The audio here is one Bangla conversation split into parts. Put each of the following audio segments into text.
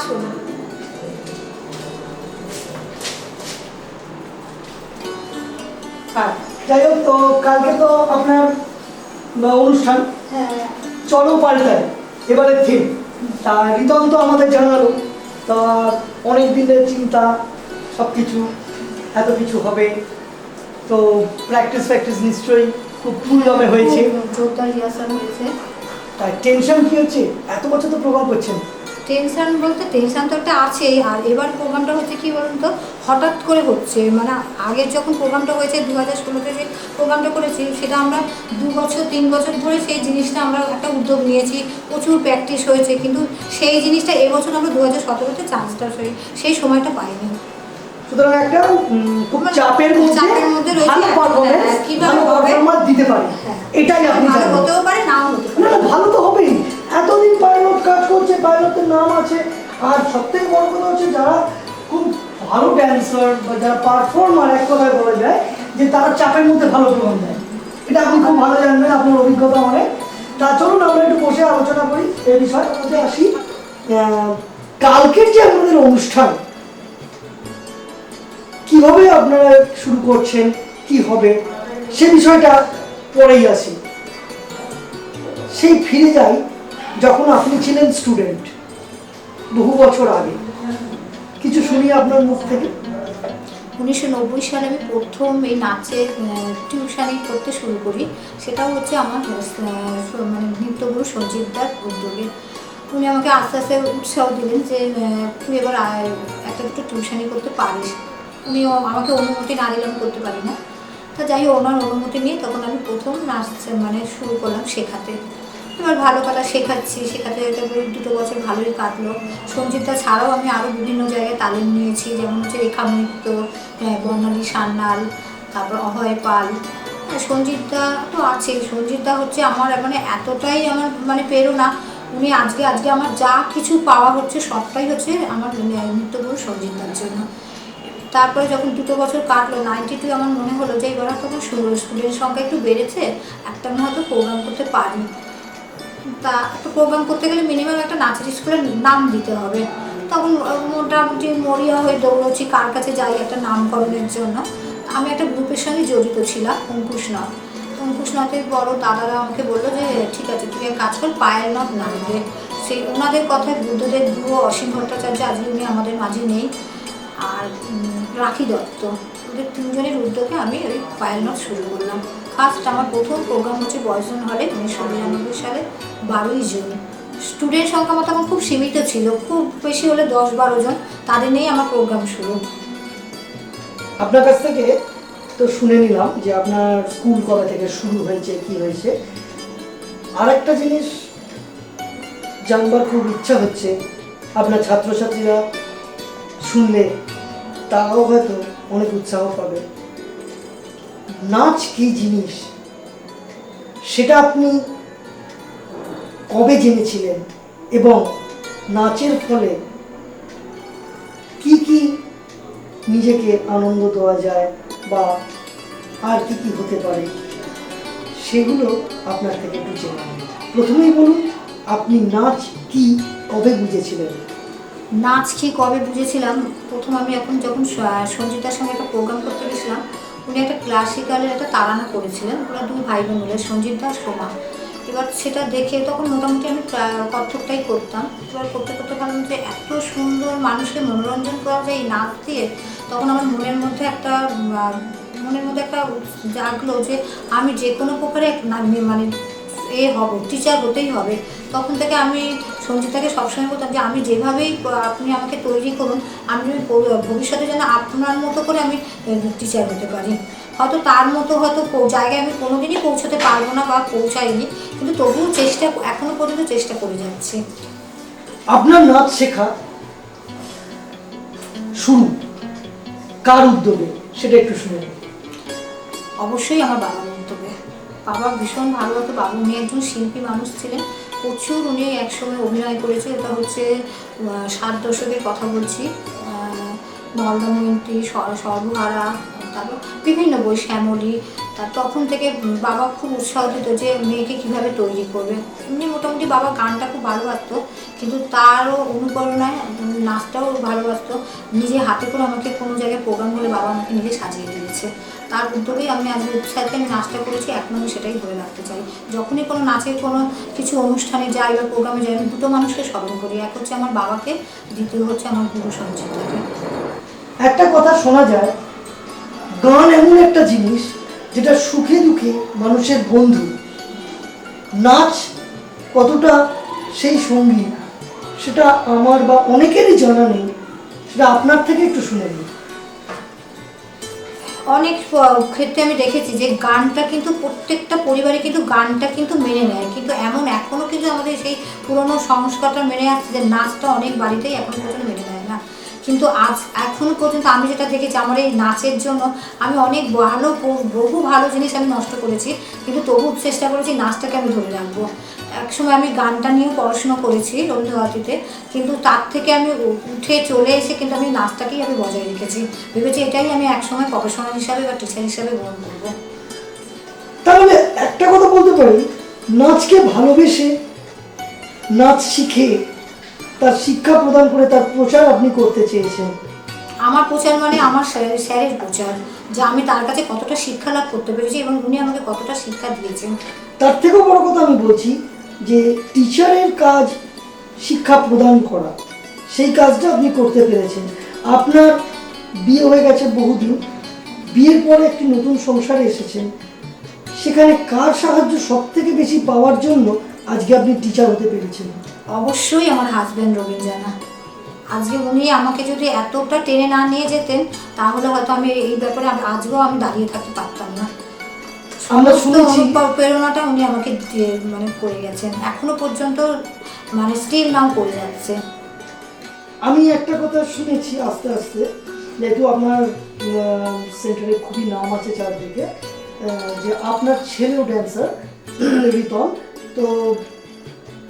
আসুন। হ্যাঁ, যাই হোক, তো কালকে তো আপনার অনুষ্ঠান হ্যাঁ, চলো পাল্টায় এবারে থিম। তা রিতম তো আমাদের জানালো, তা অনেক দিনের চিন্তা, সব কিছু এত কিছু হবে, তো প্র্যাকটিস নিশ্চয়ই খুব ফুলদমে হয়েছে। জোরদার রিহার্সাল হয়েছে। তাই টেনশন কি হচ্ছে? এত বছর তো প্রোগ্রাম করছেন। টেনশন বলতে টেনশন তো একটা আছেই। আর এবার প্রোগ্রামটা হচ্ছে কি বলুন তো, হঠাৎ করে হচ্ছে। মানে আগের যখন প্রোগ্রামটা হয়েছে 2016-তে যে প্রোগ্রামটা করেছি, সেটা আমরা 2 বছর 3 বছর ধরে সেই জিনিসটা আমরা একটা উদ্যোগ নিয়েছি, প্রচুর প্র্যাকটিস হয়েছে, কিন্তু সেই জিনিসটা এবছর আমরা 2017-তে চান্সটা সেই সময়টা পাইনি। সুতরাং একটা খুব চাপের মধ্যে ভালো পারফরম্যান্স, কিভাবে পারফরম্যান্স দিতে পারি, এটাই আপনি ভালো জানেন। হতেও পারে, নাও হতে না পারে। না, ভালো তো হবেই। এতদিন পাইলট কাজ করছে, পাইলটের নাম আছে। আর সবথেকে বড় কথা হচ্ছে, যারা খুব ভালো ড্যান্সার বা যারা পারফর্মার, এক কথায় বলা যায় যে তারা চাপের মধ্যে ভালো প্রোগ্রাম দেয়। এটা আপনি খুব ভালো জানবেন, আপনার অভিজ্ঞতা অনেক। তা চলুন আমরা একটু বসে আলোচনা করি এই বিষয়ে। মধ্যে আসি, কালকের যে আমাদের অনুষ্ঠান, কিভাবে আপনারা শুরু করছেন, কি হবে সে বিষয়টা পরেই আসি। সেই ফিরে যাই যখন আপনি ছিলেন স্টুডেন্ট, বহু বছর আগে। কিছু শুনি আপনার মুখ থেকে। 1990 সালে আমি প্রথম এই নাচের টিউশানি করতে শুরু করি। সেটাও হচ্ছে আমার মানে নৃত্যগুরু সঞ্জিতদার উদ্যোগে। উনি আমাকে আস্তে আস্তে উৎসাহ দিলেন যে তুই এবার একটা দুটো টিউশানি করতে পারিস। উনি আমাকে অনুমতি না দিলে আমি করতে পারি না। তা যাই হোক, ওনার অনুমতি নিয়ে তখন আমি প্রথম নাচ মানে শুরু করলাম শেখাতে। এবার ভালো কথা শেখাতে 2 বছর ভালোই কাটলো। সঞ্জিতা ছাড়াও আমি আরও বিভিন্ন জায়গায় তালিম নিয়েছি, যেমন হচ্ছে রেখা নৃত্য, বর্ণালী সান্যাল, তারপর অভয় পাল। সঞ্জিতা তো আছেই। সঞ্জিতা হচ্ছে আমার মানে এতটাই আমার মানে প্রেরণা। উনি আজকে আমার যা কিছু পাওয়া হচ্ছে সবটাই হচ্ছে আমার নৃত্যগুরু সঞ্জিতার জন্য। তারপরে যখন 2 বছর কাটলো, 92 আমার মনে হলো যে এবার হয়তো স্টুডেন্টের সংখ্যা একটু বেড়েছে, একটা আমি হয়তো প্রোগ্রাম করতে পারি। তা একটা প্রোগ্রাম করতে গেলে মিনিমাম একটা নাচের স্কুলের নাম দিতে হবে। তখন মোটামুটি মরিয়া হয়ে দৌড়চ্ছি কার কাছে যাই একটা নামকরণের জন্য। আমি একটা গ্রুপের সঙ্গে জড়িত ছিলাম, অঙ্কুশনাথের বড় দাদারা আমাকে বললো যে ঠিক আছে, তুই এক কাজ কর, পায়েলনাথ নাম দে। সেই ওনাদের কথায় বুদ্ধদেব গুরু, অসীম ভট্টাচার্য, আজকে উনি আমাদের মাঝে নেই, আর রাখি দত্ত, ওদের 3জনের উদ্যোগে আমি ওই পায়েলনাথ শুরু করলাম। ফার্স্ট আমার প্রথম প্রোগ্রাম হচ্ছে বয়জন হলে 1999 সালে 12ই জুন। স্টুডেন্ট সংখ্যা আমার তখন খুব সীমিত ছিল, খুব বেশি হলে 10-12 জন, তাদের নিয়েই আমার প্রোগ্রাম শুরু। আপনার কাছ থেকে তো শুনে নিলাম যে আপনার স্কুল কবে থেকে শুরু হয়েছে, কি হয়েছে। আরেকটা জিনিস জানবার খুব ইচ্ছা হচ্ছে, আপনার ছাত্রছাত্রীরা শুনলে তারাও হয়তো অনেক উৎসাহ পাবে। নাচ কি জিনিস সেটা আপনি কবে জেনেছিলেন, এবং নাচের ফলে কি কি নিজেকে আনন্দ দেওয়া যায় বা আর কি কি হতে পারে, সেগুলো আপনার থেকে একটু জেনে নিই। প্রথমেই বলুন, আপনি নাচ কি কবে বুঝেছিলেন? নাচ কি কবে বুঝেছিলাম, প্রথম আমি যখন সঞ্জিতার সঙ্গে একটা প্রোগ্রাম করতে গেছিলাম, উনি একটা ক্লাসিক্যালের একটা তারানা করেছিলেন। ওরা 2 ভাই বোন মিলে, সঞ্জিতা আর সোমা। এবার সেটা দেখে তখন মোটামুটি আমি কত্থকটাই করতাম। এবার করতে করতে ভাবলাম যে এত সুন্দর মানুষকে মনোরঞ্জন করা যায় এই নাচ দিয়ে। তখন আমার মনের মধ্যে একটা জাগলো যে আমি যে কোনো প্রকারে মানে হব, টিচার হতেই হবে। তখন থেকে আমি সঞ্জিতাকে সবসময় বলতাম যে আমি যেভাবেই আপনি আমাকে তৈরি করুন, আমি ভবিষ্যতে যেন আপনার মতো করে আমি টিচার হতে পারি। হয়তো তার মতো হয়তো জায়গায় আমি কোনোদিনই পৌঁছতে পারবো না বা পৌঁছাইনি, কিন্তু তবুও এখনো পর্যন্ত চেষ্টা করে যাচ্ছি। আপনার নাচ শেখা শুরু কার উদ্যোগে সেটা একটু শুনে নিন। অবশ্যই আমার বাবার উদ্যোগে। বাবা ভীষণ ভালোবাসতো। বাবা উনি একজন শিল্পী মানুষ ছিলেন, প্রচুর উনি একসময় অভিনয় করেছে। এটা হচ্ছে 60 দশকের কথা বলছি। নলদময়ন্তী, সর্বহারা, তারপর বিভিন্ন বই, শ্যামলী। তখন থেকে বাবা খুব উৎসাহ দিত যে মেয়েকে কীভাবে তৈরি করবে। এমনি মোটামুটি বাবা গানটা খুব ভালো বাসতো, কিন্তু তারও অনুপ্রেরণায় নাচটাও ভালোবাসতো। নিজে হাতে করে আমাকে কোনো জায়গায় প্রোগ্রাম হলে বাবা আমাকে নিজে সাজিয়ে দিয়েছে। তার উদ্যোগেই আমি আজকে উৎসাহে আমি নাচটা করেছি, এখন আমি সেটাই ধরে রাখতে চাই। যখনই কোনো নাচের কোনো কিছু অনুষ্ঠানে যাই বা প্রোগ্রামে যাই, আমি দুটো মানুষকে স্মরণ করি, এক হচ্ছে আমার বাবাকে, দ্বিতীয় হচ্ছে আমার গুরু সঞ্চিতাকে। একটা কথা শোনা যায়, গান এমন একটা জিনিস যেটা সুখে দুঃখে মানুষের বন্ধু। নাচ কতটা সেই সঙ্গী সেটা আমার বা অনেকেরই জানা নেই, সেটা আপনার থেকে একটু শুনে নিই। অনেক ক্ষেত্রে আমি দেখেছি যে গানটা কিন্তু প্রত্যেকটা পরিবারে কিন্তু গানটা কিন্তু মেনে নেয়, কিন্তু এমন এখনও কিন্তু আমাদের সেই পুরনো সংস্কারটা মেনে আসছে যে নাচটা অনেক বাড়িতেই এখন পর্যন্ত মেনে নেয় না। কিন্তু এখনও পর্যন্ত আমি যেটা দেখেছি, আমার এই নাচের জন্য আমি অনেক বহু ভালো জিনিস আমি নষ্ট করেছি, কিন্তু তবু চেষ্টা করেছি নাচটাকে আমি ধরে রাখবো। একসময় আমি গানটা নিয়েও পড়াশোনা করেছি রবীন্দ্রভারতীতে, কিন্তু তার থেকে আমি উঠে চলে এসে কিন্তু আমি নাচটাকেই আমি বজায় রেখেছি। ভেবেছি এটাই আমি একসময় প্রফেশনাল হিসাবে বা টিচার হিসাবে গ্রহণ করবো। তাহলে একটা কথা বলতে পারি, নাচকে ভালোবেসে নাচ শিখে তার শিক্ষা প্রদান করে তার প্রচার আপনি করতে চেয়েছেন। আমার প্রচার মানে আমার স্যারের প্রচার, যে আমি তার কাছে কতটা শিক্ষা লাভ করতে পেরেছি এবং উনি আমাকে কতটা শিক্ষা দিয়েছেন। তার থেকেও বড় কথা আমি বলছি যে টিচারের কাজ শিক্ষা প্রদান করা, সেই কাজটা আপনি করতে পেরেছেন। আপনার বিয়ে হয়ে গেছে বহুদিন, বিয়ের পরে একটি নতুন সংসারে এসেছেন, সেখানে কার সাহায্য সব থেকে বেশি পাওয়ার জন্য আজকে আপনি টিচার হতে পেরেছেন? অবশ্যই আমার হাজব্যান্ড রবীন্দ্রনাথ। আজকে উনি আমাকে যদি এতটা টেনে না নিয়ে যেতেন, তাহলে হয়তো আমি এই ব্যাপারে আজকেও আমি দাঁড়িয়ে থাকতে পারতাম না। আমরা শুনেছি প্রেরণাটা উনি আমাকে মানে করে গেছেন, এখনো পর্যন্ত মানে স্টিল নাও করে যাচ্ছে। আমি একটা কথা শুনেছি আস্তে আস্তে, যেহেতু আপনার সেন্টারে খুবই নাম আছে চারদিকে, যে আপনার ছেলেও ড্যান্সার রিতন। তো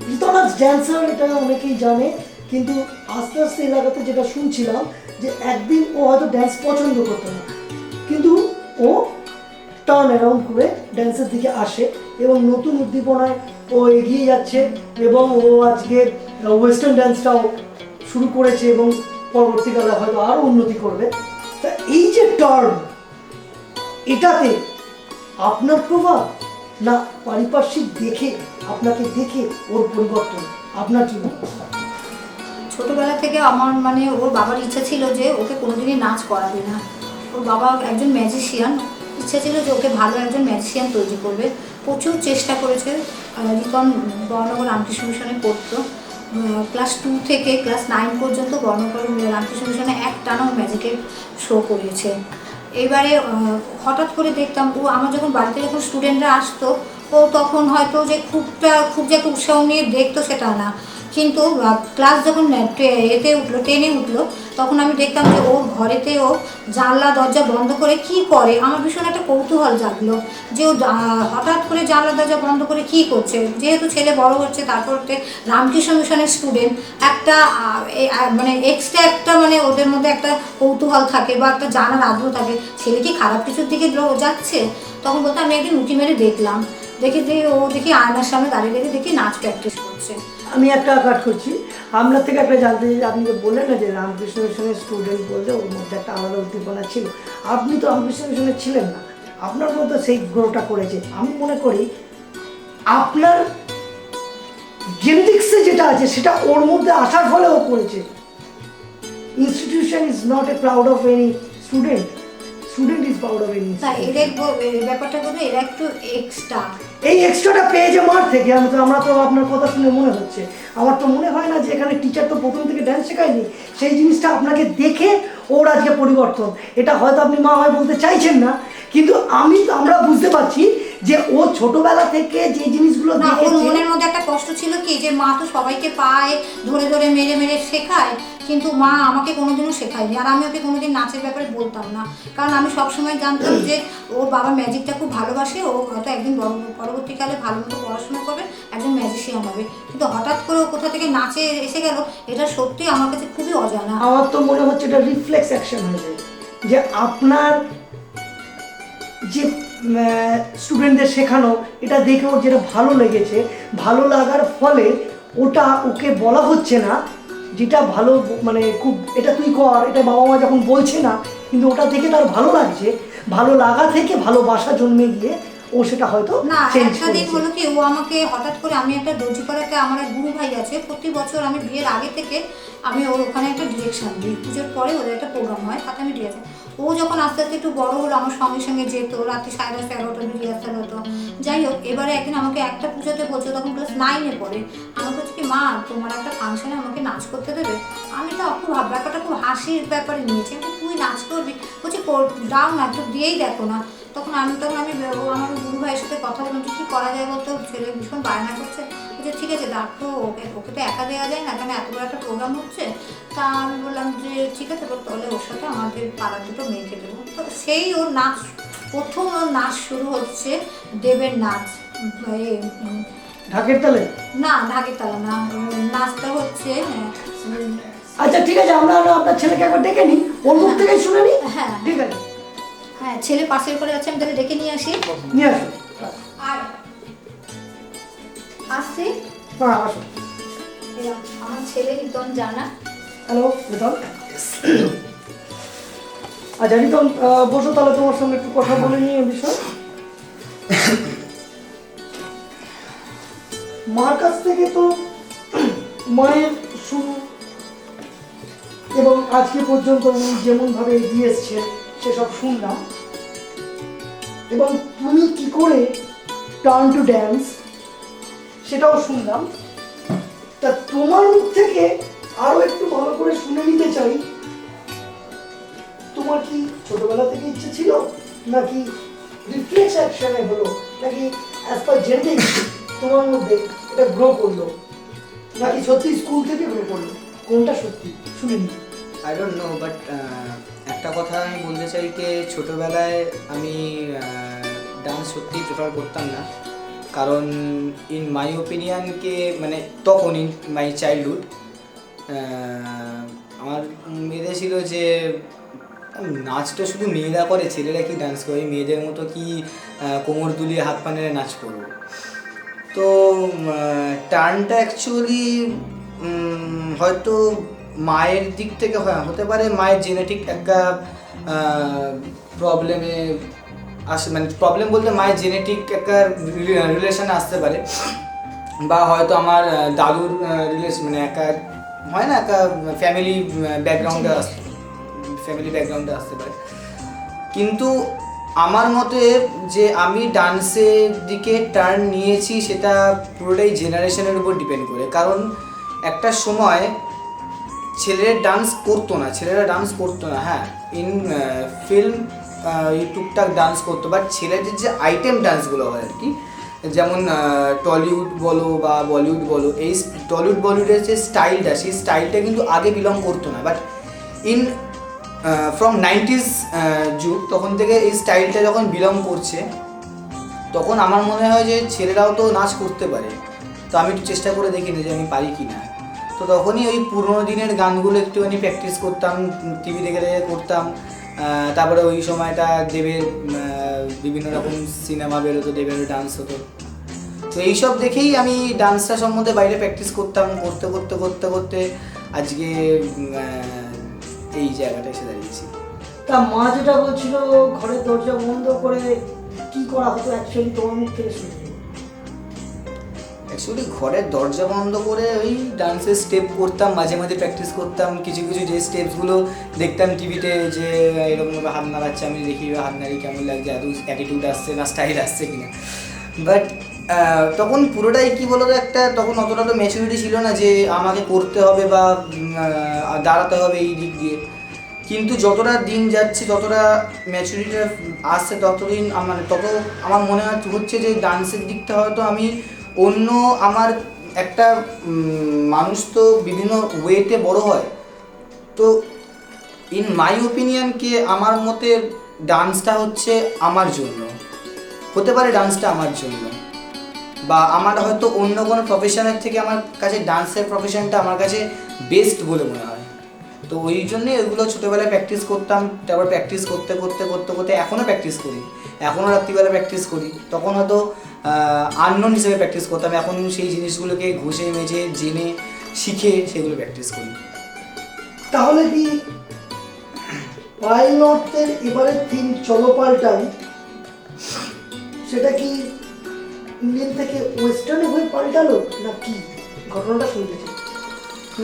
রিতন আজ ড্যান্সার এটা অনেকেই জানে, কিন্তু আস্তে আস্তে এলাকাতে যেটা শুনছিলাম যে একদিন ও হয়তো ড্যান্স পছন্দ করতো না, কিন্তু ও টার্ন অ্যারাউন্ড করে ড্যান্সের দিকে আসে এবং নতুন উদ্দীপনায় ও এগিয়ে যাচ্ছে এবং ও আজকে ওয়েস্টার্ন ড্যান্সটাও শুরু করেছে এবং পরবর্তীকালে হয়তো আরও উন্নতি করবে। তা এই যে টার্ন, এটাতে আপনার প্রভাব না পারিপার্শ্বিক দেখে আপনাকে দেখে ওর পরিবর্তন, আপনার কি মনে হয়? ছোটবেলা থেকে আমার মানে ওর বাবার ইচ্ছা ছিল যে ওকে কোনোদিনই নাচ করাবে না। ওর বাবা একজন ম্যাজিশিয়ান, ইচ্ছা ছিল যে ওকে ভালো একজন ম্যাজিশিয়ান তৈরি করবে। প্রচুর চেষ্টা করেছে। রিতন বর্ণনগর রামকৃষ্ণ মিশনে পড়তো, ক্লাস 2 থেকে ক্লাস 9 পর্যন্ত বর্ণনগর রামকৃষ্ণ মিশনে একটানা ম্যাজিকের শো করেছে। এবারে হঠাৎ করে দেখতাম ও আমার যখন বাড়িতে যখন স্টুডেন্টরা আসতো, ও তখন হয়তো যে খুব যে একটা উৎসাহ নিয়ে দেখতো সেটা না, কিন্তু ক্লাস যখন এতে উঠলো 10-এ উঠলো, তখন আমি দেখতাম যে ওর ঘরেতে ও জানলা দরজা বন্ধ করে কি করে। আমার ভীষণ একটা কৌতূহল জাগলো যে ও হঠাৎ করে জানলা দরজা বন্ধ করে কি করছে। যেহেতু ছেলে বড় হচ্ছে, তারপর রামকৃষ্ণ মিশনের স্টুডেন্ট, একটা মানে এক্সট্রা একটা মানে ওদের মধ্যে একটা কৌতূহল থাকে বা একটা জানার আগ্রহ থাকে, ছেলে কি খারাপ কিছুর দিকে যাচ্ছে। তখন বলতে আমি একদিন উঁকি মেরে দেখলাম, দেখি যে ও দেখি আয়নার সামনে দাঁড়িয়ে দেখি নাচ প্র্যাকটিস করছে। আমি একটা কাট করছি আপনার থেকে, একটা জানতে চাই, আপনি যে বললেন না যে রামকৃষ্ণ মিশনের স্টুডেন্ট বলতে ওর মধ্যে একটা আলাদা উদ্দীপনা ছিল। আপনি তো রামকৃষ্ণ মিশনে ছিলেন না, আপনার মধ্যে সেই গ্রোটা করেছে। আমি মনে করি আপনার জেনেটিক্সে যেটা আছে সেটা ওর মধ্যে আসার ফলে ও করেছে। Institution is not a proud of any student, student is proud of any. তা এদের ব্যাপারটা কিন্তু এরা একটু এক্সট্রা, এই এক্সট্রাটা পেয়েছে মার থেকে। আমরা তো আপনার কথা শুনে মনে হচ্ছে, আমার তো মনে হয় না যে এখানে টিচার তো প্রথম থেকে ড্যান্স শেখায়নি, সেই জিনিসটা আপনাকে দেখে ওর আজকে পরিবর্তন। এটা হয়তো আপনি মা হয় বলতে চাইছেন না, কিন্তু আমরা বুঝতে পারছি যে ও ছোটবেলা থেকে যে জিনিসগুলো না, ওর দেখেছে। মনের মধ্যে একটা কষ্ট ছিল কি যে মা তো সবাইকে পায় ধরে ধরে মেরে মেরে শেখায়, কিন্তু মা আমাকে কোনোদিনও শেখায়নি। আর আমি ওকে কোনোদিন নাচের ব্যাপারে বলতাম না, কারণ আমি সবসময় জানতাম যে ওর বাবা ম্যাজিকটা খুব ভালোবাসে, ও হয়তো একদিন পরবর্তীকালে ভালো মতো পড়াশোনা করবে, একজন ম্যাজিশিয়ান হবে। কিন্তু হঠাৎ করে ও কোথা থেকে নাচে এসে গেল, এটা সত্যি আমার কাছে খুবই অজানা। আমার তো মনে হচ্ছে এটা রিফ্লেক্স অ্যাকশন হয়ে যায়, যে আপনার যে স্টুডেন্টদের শেখানো এটা দেখে ওর যেটা ভালো লেগেছে, ভালো লাগার ফলে ওটা ওকে বলা হচ্ছে না যেটা ভালো মানে খুব এটা তুই কর, এটা বাবা মা যখন বলছে না কিন্তু ওটা দেখে তার ভালো লাগছে, ভালো লাগা থেকে ভালোবাসা জন্মে গিয়ে ও সেটা হয়তো না, চেঞ্জ একটা দিন করেছে। হলো কি, ও আমাকে হঠাৎ করে, আমি একটা দর্জি পাড়াতে আমার এক গুরু ভাই আছে, প্রতি বছর আমি বিয়ের আগে থেকে আমি ওর ওখানে একটা ডিরেকশন দিই, পুজোর পরে ওদের একটা প্রোগ্রাম হয়, তাতে আমি ডিরেকশন। ও যখন আস্তে আস্তে একটু বড় হলো আমার সঙ্গে সঙ্গে যেত, রাত্রি 10:30 11টা রিহার্সাল হতো। যাই হোক, এবারে একদিন আমাকে একটা পুজোতে বলছে, তখন ক্লাস 9-এ পড়ে, আমাকে বলছে কি, মা তোমার একটা ফাংশনে আমাকে নাচ করতে দেবে? আমি তো খুব ব্যাপারটা খুব হাসির ব্যাপারে নিয়েছি, আমি তুই নাচ করবি? বলছি দাও না, একটু দিয়েই দেখো না। তখন আমি আমার গুরু ভাইয়ের সাথে কথা বললাম যে কী করা যায় বলতো, ছেলে ভীষণ বায়না করছে। বলছে ঠিক আছে দেখো, ওকে ওকে তো একা দেওয়া যায় না, কেন এত বড় একটা প্রোগ্রাম হচ্ছে। তা আমি বললাম যে ঠিক আছে, তাহলে ওর সাথে আমাদের পাড়ার দুটো মেয়েকে দেবো। তো সেই ওর নাচ, প্রথম ওর নাচ শুরু হচ্ছে দেবের নাচ, ঢাকের তালে? না ঢাকের তালা না, নাচটা হচ্ছে আচ্ছা ঠিক আছে, আমরা আপনার ছেলেকে একবার ডেকে নিই, ওর মুখ থেকেই শুনে নিই। হ্যাঁ ঠিক আছে, হ্যাঁ, ছেলে পাশের করে আছে, আমি তাহলে ডেকে নিয়ে আসি। নিয়ে আসুন। আর আসছি, হ্যাঁ আসুন। আমার ছেলে রিতম জানা। হ্যালো রিতম। আচ্ছা রিতম, বসো তাহলে, তোমার সঙ্গে একটু কথা বলে নিই এই বিষয়। মার কাছ থেকে তো মায়ের শুরু, এবং আজকে পর্যন্ত উনি যেমনভাবে এগিয়ে এসছেন সেসব শুনলাম, এবং তুমি কি করে টার্ন টু ড্যান্স সেটাও শুনলাম। তা তোমার মুখ থেকে আরো একটু ভালো করে শুনে নিতে চাই, তোমার কি ছোটবেলা থেকে ইচ্ছে ছিল, নাকি রিফ্লেক্স অ্যাকশনে হলো, নাকি অ্যাজ পার জেনেটিক্স তোমার মধ্যে এটা গ্রো করলো, নাকি সত্যি স্কুল থেকে গ্রো করলো? কোনটা সত্যি শুনে নি। আই ডোন্ট নো, বাট একটা কথা আমি বলতে চাই যে ছোটোবেলায় আমি ডান্স সত্যিই প্রেফার করতাম না, কারণ ইন মাই ওপিনিয়নকে মানে তখন ইন মাই চাইল্ডহুড আমার মেয়েদের ছিল যে নাচটা শুধু মেয়েরা করে, ছেলেরা কি ডান্স করে, মেয়েদের মতো কি কোমর দুলিয়ে হাত পা নেড়ে নাচ করবো। তো টার্নটা অ্যাকচুয়ালি হয়তো মায়ের দিক থেকে হতে পারে, মায়ের জেনেটিক একটা প্রবলেমে আসে, মানে প্রবলেম বলতে মায়ের জেনেটিক একটা রিলেশনে আসতে পারে, বা হয়তো আমার দাদুর রিলেশন, মানে একটা হয় না একটা ফ্যামিলি ব্যাকগ্রাউন্ডে আসতে পারে। কিন্তু আমার মতে যে আমি ডান্সের দিকে টার্ন নিয়েছি সেটা পুরোটাই জেনারেশনের উপর ডিপেন্ড করে, কারণ একটা সময় ছেলেরা ডান্স করতো না, হ্যাঁ ইন ফিল্ম টুকটাক ডান্স করতো, বাট ছেলেদের যে আইটেম ডান্সগুলো হয় আর কি, যেমন টলিউড বলো বা বলিউড বলো, এই টলিউড বলিউডের যে স্টাইলটা, সেই স্টাইলটা কিন্তু আগে বিলং করতো না, বাট ইন ফ্রম 90s যুগ, তখন থেকে এই স্টাইলটা যখন বিলং করছে, তখন আমার মনে হয় যে ছেলেরাও তো নাচ করতে পারে। তো আমি একটু চেষ্টা করে দেখি যে আমি পারি কি না। তো তখনই ওই পুরোনো দিনের গানগুলো একটুখানি প্র্যাকটিস করতাম, টিভি দেখে দেখে করতাম। তারপরে ওই সময়টা দেবের বিভিন্ন রকম সিনেমা বেরোতো, দেবের ডান্স হতো। তো এইসব দেখেই আমি ডান্সটা সম্বন্ধে বাইরে প্র্যাকটিস করতাম, করতে করতে করতে করতে আজকে এই জায়গাটা এসে দাঁড়িয়েছি। তা মা যেটা বলছিল ঘরের দরজা বন্ধ করে কি করা হতো, অ্যাকচুয়ালি তোমার মুখ থেকে শুনে নিই। অ্যাকচুয়ালি ঘরের দরজা বন্ধ করে ওই ডান্সের স্টেপ করতাম, মাঝে মাঝে প্র্যাকটিস করতাম। কিছু কিছু যে স্টেপসগুলো দেখতাম টিভিতে যে এরকমভাবে হাত নাড়াচ্ছে, আমি দেখি হাত নাড়ি কেমন লাগছে, এত অ্যাটিটিউড আসছে না, স্টাইল আসছে কিনা। বাট তখন পুরোটাই কী বলো তো, একটা তখন অতটা তো ম্যাচুরিটি ছিল না যে আমাকে করতে হবে বা দাঁড়াতে হবে এই দিক দিয়ে। কিন্তু যতটা দিন যাচ্ছে, যতটা ম্যাচুরিটিটা আসছে, ততদিন তত আমার মনে হচ্ছে যে ডান্সের দিকটা হয়তো আমি অন্য আমার একটা মানুষ তো বিভিন্ন ওয়েতে বড় হয়। তো ইন মাই ওপিনিয়নকে আমার মতে ডান্সটা হচ্ছে আমার জন্য, হতে পারে ডান্সটা আমার জন্য, বা আমার হয়তো অন্য কোনো প্রফেশনের থেকে আমার কাছে ডান্সের প্রফেশনটা আমার কাছে বেস্ট বলে মনে হয়। তো ওই জন্যই ওইগুলো ছোটোবেলায় প্র্যাকটিস করতাম। তারপর প্র্যাকটিস করতে করতে করতে করতে এখনও প্র্যাকটিস করি, এখনও রাত্রিবেলা প্র্যাকটিস করি। তখন হয়তো আননোন হিসেবে প্র্যাকটিস করতাম, এখন সেই জিনিসগুলোকে ঘষে মেজে জেনে শিখে সেগুলো প্র্যাকটিস করি। তাহলে কি পাইলটের এবারে থিম চলো পাল্টাই, সেটা কি ইন্ডিয়ান থেকে ওয়েস্টার্নে হয়ে পাল্টালো না কি, ঘটনাটা শুনতে চাই।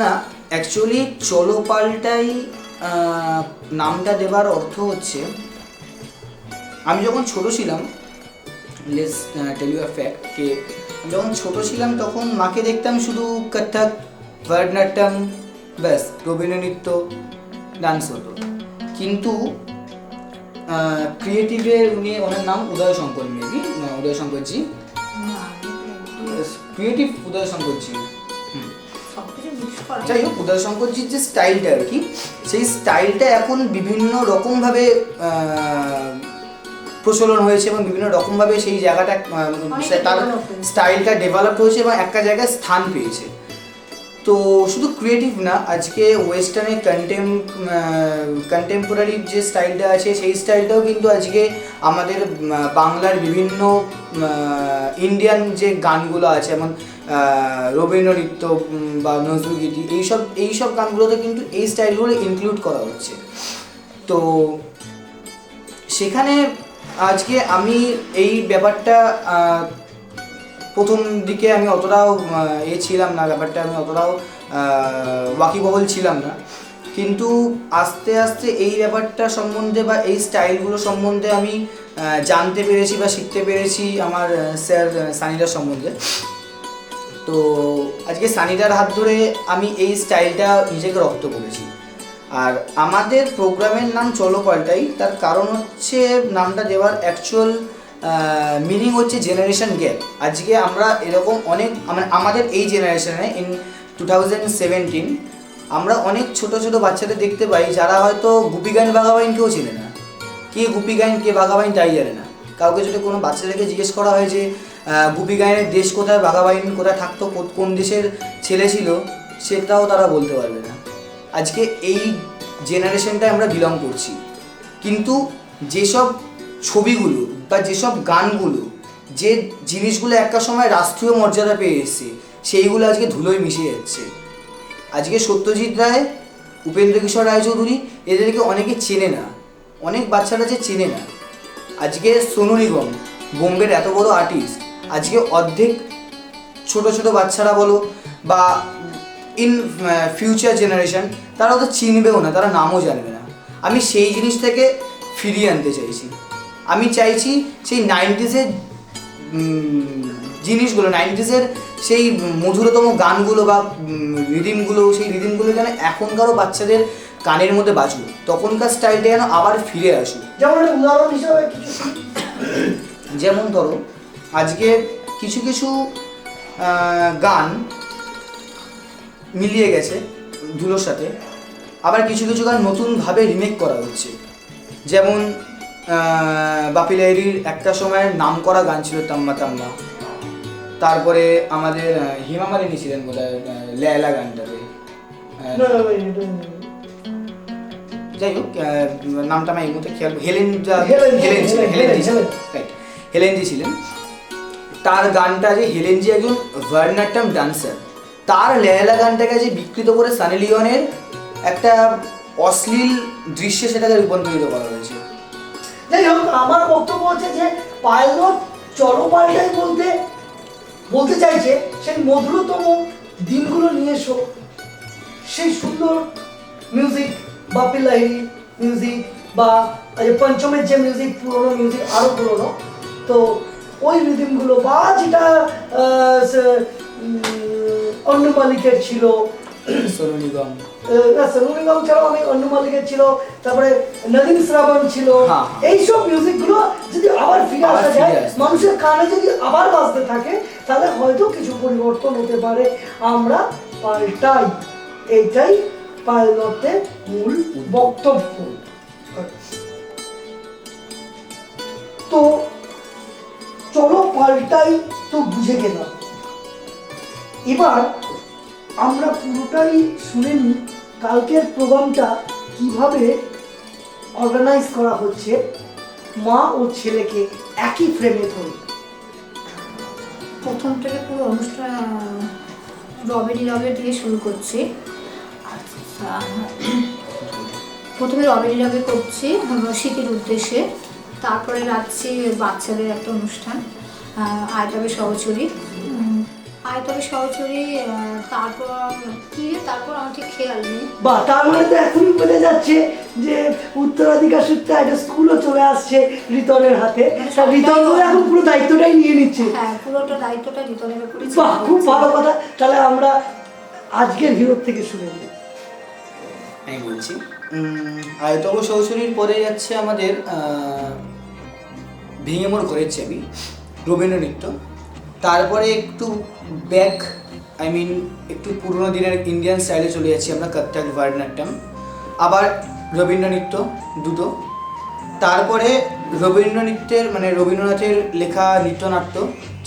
না, অ্যাকচুয়ালি চলো পাল্টাই নামটা দেবার অর্থ হচ্ছে, আমি যখন ছোট ছিলাম, let's tell you a fact, কে আমি যখন ছোট ছিলাম তখন মাকে দেখতাম শুধু কত্থক, ভরতনাট্যম, ব্যাস রবীন্দ্র নৃত্য, ডান্স হতো। কিন্তু ক্রিয়েটিভে ওনার নাম উদয় শঙ্কর, মেবি উদয় শঙ্করজি, ক্রিয়েটিভ উদয় শঙ্করজি, যাই হোক, উদয় শঙ্করজির যে স্টাইলটা আর কি, সেই স্টাইলটা এখন বিভিন্ন রকমভাবে প্রচলন হয়েছে এবং বিভিন্ন রকমভাবে সেই জায়গাটা তার স্টাইলটা ডেভেলপ হয়েছে এবং একটা জায়গায় স্থান পেয়েছে। তো শুধু ক্রিয়েটিভ না, আজকে ওয়েস্টার্নে কন্টেম্পোরারি যে স্টাইলটা আছে সেই স্টাইলটাও কিন্তু আজকে আমাদের বাংলার বিভিন্ন ইন্ডিয়ান যে গানগুলো আছে, যেমন রবীন্দ্র নৃত্য বা নজরুলগীতি, এইসব গানগুলোতে কিন্তু এই স্টাইলগুলো ইনক্লুড করা হচ্ছে। তো সেখানে আজকে আমি এই ব্যাপারটা প্রথম দিকে আমি অতটাও ছিলাম না, ব্যাপারটা আমি অতটাও ওয়াকিবহল ছিলাম না, কিন্তু আস্তে আস্তে এই ব্যাপারটা সম্বন্ধে বা এই স্টাইলগুলো সম্বন্ধে আমি জানতে পেরেছি বা শিখতে পেরেছি আমার স্যার সানিদার সম্বন্ধে। তো আজকে সানিদার হাত ধরে আমি এই স্টাইলটা নিজেকে রপ্ত করেছি। আর আমাদের প্রোগ্রামের নাম চলো পাল্টাই, তার কারণ হচ্ছে নামটা দেওয়ার অ্যাকচুয়াল মিনিং হচ্ছে জেনারেশন গ্যাপ। আজকে আমরা এরকম অনেক, আমাদের এই জেনারেশনে ইন 2017 আমরা অনেক ছোট ছোট বাচ্চাদের দেখতে পাই যারা হয়তো গুপি গাইন বাঘা বাইনকেও চেনে না, কে গুপি গাইন কে বাঘা বাইন তাই জানে না। কাউকে যদি কোনো বাচ্চাদেরকে জিজ্ঞেস করা হয় যে গুপি গাইনের দেশ কোথায়, বাঘা বাইন কোথায় থাকতো, কোন দেশের ছেলে ছিল, সেটাও তারা বলতে পারবে না। আজকে এই জেনারেশনটায় আমরা বিলং করছি, কিন্তু যেসব ছবিগুলো বা যেসব গানগুলো, যে জিনিসগুলো একটা সময় রাষ্ট্রীয় মর্যাদা পেয়ে এসছে, সেইগুলো আজকে ধুলোয় মিশে যাচ্ছে। আজকে সত্যজিৎ রায়, উপেন্দ্র কিশোর রায়চৌধুরী, এদেরকে অনেকে চেনে না, অনেক বাচ্চারা যে চেনে না। আজকে সোনু নিগম, বোম্বের এত বড় আর্টিস্ট, আজকে অর্ধেক ছোট ছোট বাচ্চারা বলো বা ইন ফিউচার জেনারেশন, তারা তো চিনবেও না, তারা নামও জানবে না। আমি সেই জিনিস থেকে ফিরিয়ে আনতে চাইছি। আমি চাইছি সেই 90s-এর জিনিসগুলো, 90s-এর সেই মধুরতম গানগুলো বা রিদিমগুলো, সেই রিদিমগুলো যেন এখনকারও বাচ্চাদের কানের মধ্যে বাজুক, তখনকার স্টাইলটা যেন আবার ফিরে আসুক। যেমন উদাহরণ হিসাবে কিছু, যেমন ধরো আজকে কিছু কিছু গান মিলিয়ে গেছে ধুলোর সাথে, আবার কিছু কিছু গান নতুনভাবে রিমেক করা হচ্ছে। যেমন বাপি লাহিড়ীর একটা সময়ের নাম করা গান ছিল তাম্মা তাম্মা, তারপরে আমাদের হেমা মালিনী ছিলেন বোধহয় লেলা গানটাতে, যাই হোক নামটা আমি এই মুহূর্তে খেয়াল, হেলেনজি ছিলেন। তার গানটা যে, হেলেনজি একজন ভারতনাট্যম ডান্সার, তার লেলা গানটাকে যে বিকৃত করে সানি লিওনের একটা অশ্লীল দৃশ্যে সেটাকে রূপান্তরিত করা হয়েছে। যাই হোক, আমার বক্তব্য হচ্ছে যে পাইলট চলো পাল্টাই বলতে চাইছে সেই মধুরতম দিনগুলো নিয়ে এসো, সেই সুন্দর মিউজিক, বাপি লাহিড়ী মিউজিক বা পঞ্চমের যে মিউজিক, পুরোনো মিউজিক, আরও পুরোনো, তো ওই রিদিমগুলো বা যেটা অন্য মালিকের ছিল, সোনু নিগম ছাড়াও অনেক অন্য মালিকের ছিল, তারপরে নদীম শ্রাবণ ছিল, এইসব মিউজিকগুলো যদি আবার ফিরে আসা যায়, মানুষের কানে যদি আবার বাজতে থাকে, তাহলে হয়তো কিছু পরিবর্তন হতে পারে। আমরা পাল্টাই, এইটাই পাইলটের মূল বক্তব্য। তো চলো পাল্টাই তো বুঝে গেলাম, এবার আমরা পুরোটাই শুনে নিই কালকের প্রোগ্রামটা কিভাবে অর্গানাইজ করা হচ্ছে মা ও ছেলেকে একই ফ্রেমে ধরে। প্রথম থেকে পুরো রবে নীরবে দিয়ে শুরু করছি। আচ্ছা, প্রথমে রবে নীরবে করছি শীতের উদ্দেশ্যে, তারপরে রাখছি বাচ্চাদের একটা অনুষ্ঠান আয়তবে সহচরী, আয়তবে সহচরী, তারপর তারপর আমার ঠিক খেয়াল নেই। বা তার মানে তো এখনই বোঝা যাচ্ছে যে উত্তরাধিকার সূত্রে একটা স্কুলও চলে আসছে রিতনের হাতে। রিতন এখন পুরো দায়িত্বটাই নিয়ে নিচ্ছে। হ্যাঁ, পুরোটা দায়িত্বটা রিতনের উপরে। বাহ, খুব ভালো কথা। তাহলে আমরা আজকের হিরোর থেকে শুনে নিই। আমি বলছি, আয়তব সহচরীর পরে যাচ্ছে আমাদের ভেঙে মোর ঘরের চাবি, রবীন্দ্র নৃত্য। তারপরে একটু ব্যাক, একটু পুরোনো দিনের ইন্ডিয়ান স্টাইলে চলে যাচ্ছি আমরা, কত্থক, ভারতনাট্যম, আবার রবীন্দ্র নৃত্য দুটো। তারপরে রবীন্দ্র নৃত্যের রবীন্দ্রনাথের লেখা নৃত্যনাট্য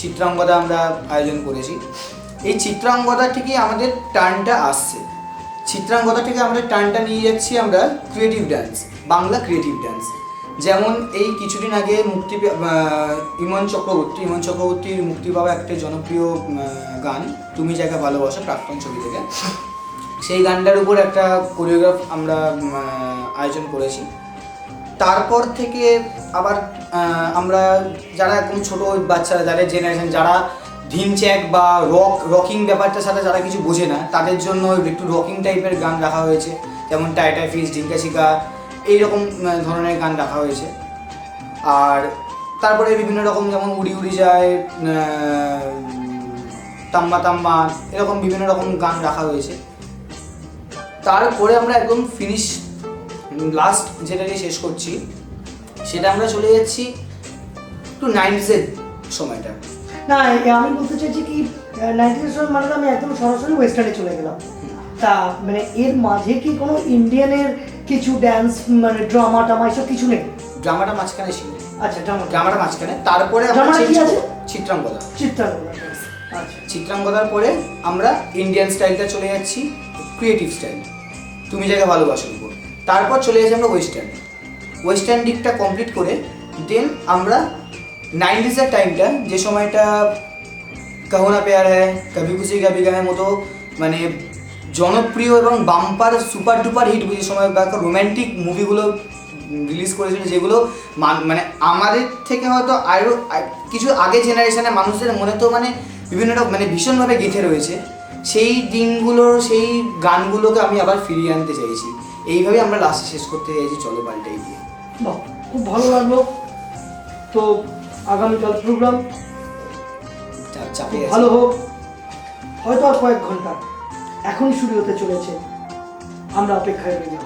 চিত্রাঙ্গদা আমরা আয়োজন করেছি। এই চিত্রাঙ্গদা থেকেই আমাদের টার্নটা আসছে। চিত্রাঙ্গদা থেকে আমাদের টার্নটা নিয়ে যাচ্ছি আমরা creative dance, Bangla creative dance. যেমন এই কিছুদিন আগে ইমন চক্রবর্তীর মুক্তি পাওয়া একটা জনপ্রিয় গান তুমি যাকে ভালোবাসো, প্রাক্তন ছবি থেকে, সেই গানটার উপর একটা কোরিওগ্রাফ আমরা আয়োজন করেছি। তারপর থেকে আবার আমরা যারা একদম ছোটো বাচ্চারা, যাদের জেনারেশন, যারা ধিনচ্যাক বা রকিং ব্যাপারটার সাথে যারা কিছু বোঝে না, তাদের জন্য একটু রকিং টাইপের গান রাখা হয়েছে, যেমন টাই টাই ফিস, ঢিঙ্কা চিকা, এইরকম ধরনের গান রাখা হয়েছে। আর তারপরে বিভিন্ন রকম, যেমন উড়ি উড়ি যায়, তাম্মা তাম্মা, এরকম বিভিন্ন রকম গান রাখা হয়েছে। তারপরে আমরা একদম ফিনিশ লাস্ট যেটা দিয়ে শেষ করছি, সেটা আমরা চলে যাচ্ছি একটু 90s সময়টা। না, আমি বলতে চাইছি কি 90s মানে আমি একদম সরাসরি ওয়েস্টার্নে চলে গেলাম। তা মানে এর মাঝে কি কোনো ইন্ডিয়ানের কিছু ড্যান্স ড্রামা টামা এসব কিছু নেই? ড্রামাটা মাঝখানে ছিল। আচ্ছা, ড্রামাটা মাঝখানে, তারপরে চিত্রাঙ্গদা। আচ্ছা, চিত্রাঙ্গদার পরে আমরা ইন্ডিয়ান স্টাইলটা চলে যাচ্ছি ক্রিয়েটিভ স্টাইল, তুমি যাকে ভালোবাসার উপর। তারপর চলে যাচ্ছি আমরা ওয়েস্টার্ন দিকটা কমপ্লিট করে দেন আমরা 90s টাইমটা, যে সময়টা কাহো না প্যার হ্যায়, কভি খুশি কভি গামের মতো জনপ্রিয় এবং বাম্পার সুপার ডুপার হিট যে সময় বা রোম্যান্টিক মুভিগুলো রিলিজ করেছিল, যেগুলো আমাদের থেকে হয়তো আরও কিছু আগে জেনারেশনের মানুষদের মনে তো বিভিন্ন রকম ভীষণভাবে গেঁথে রয়েছে। সেই দিনগুলোর সেই গানগুলোকে আমি আবার ফিরিয়ে আনতে চাইছি। এইভাবে আমরা লাস্টে শেষ করতে চাইছি চলো পাল্টাই দিয়ে। বাহ, খুব ভালো লাগলো। তো আগামীকাল প্রোগ্রাম ভালো হোক, হয়তো আর কয়েক ঘন্টা এখনই শুরু হতে চলেছে, আমরা অপেক্ষায় রইলাম।